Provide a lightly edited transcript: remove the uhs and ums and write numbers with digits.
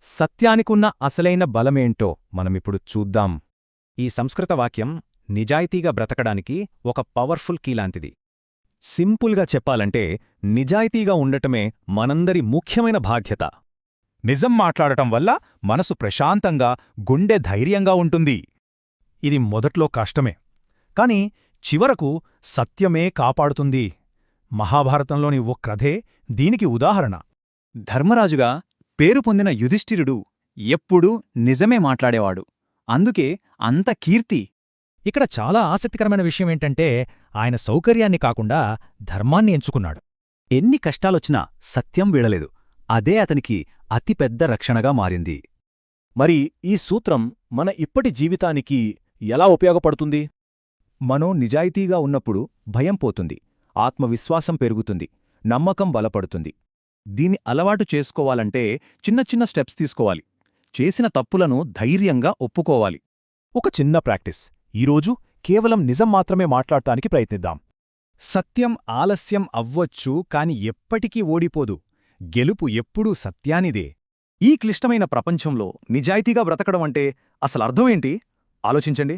సత్యానికున్న అసలైన బలమేంటో మనమిప్పుడు చూద్దాం. ఈ సంస్కృత వాక్యం నిజాయితీగా బ్రతకడానికి ఒక పవర్ఫుల్ కీలాంటిది. సింపుల్గా చెప్పాలంటే నిజాయితీగా ఉండటమే మనందరి ముఖ్యమైన బాధ్యత. నిజం మాట్లాడటం వల్ల మనసు ప్రశాంతంగా, గుండె ధైర్యంగా ఉంటుంది. ఇది మొదట్లో కష్టమే, కాని చివరకు సత్యమే కాపాడుతుంది. మహాభారతంలోని ఓ కథే దీనికి ఉదాహరణ. ధర్మరాజుగా పేరు పొందిన యుధిష్ఠిరుడు ఎప్పుడూ నిజమే మాట్లాడేవాడు. అందుకే అంత కీర్తి. ఇక్కడ చాలా ఆసక్తికరమైన విషయమేంటంటే ఆయన సౌకర్యాన్ని కాకుండా ధర్మాన్ని ఎంచుకున్నాడు. ఎన్ని కష్టాలొచ్చినా సత్యం వీడలేదు. అదే అతనికి అతిపెద్ద రక్షణగా మారింది. మరి ఈ సూత్రం మన ఇప్పటి జీవితానికి ఎలా ఉపయోగపడుతుంది? మనం నిజాయితీగా ఉన్నప్పుడు భయం పోతుంది, ఆత్మవిశ్వాసం పెరుగుతుంది, నమ్మకం బలపడుతుంది. దీన్ని అలవాటు చేసుకోవాలంటే చిన్న చిన్న స్టెప్స్ తీసుకోవాలి. చేసిన తప్పులను ధైర్యంగా ఒప్పుకోవాలి. ఒక చిన్న ప్రాక్టీస్. ఈరోజు కేవలం నిజం మాత్రమే మాట్లాడటానికి ప్రయత్నిద్దాం. సత్యం ఆలస్యం అవ్వొచ్చు, కాని ఎప్పటికీ ఓడిపోదు. గెలుపు ఎప్పుడూ సత్యానిదే. ఈ క్లిష్టమైన ప్రపంచంలో నిజాయితీగా బ్రతకడం అంటే అసలర్థమేంటి? ఆలోచించండి.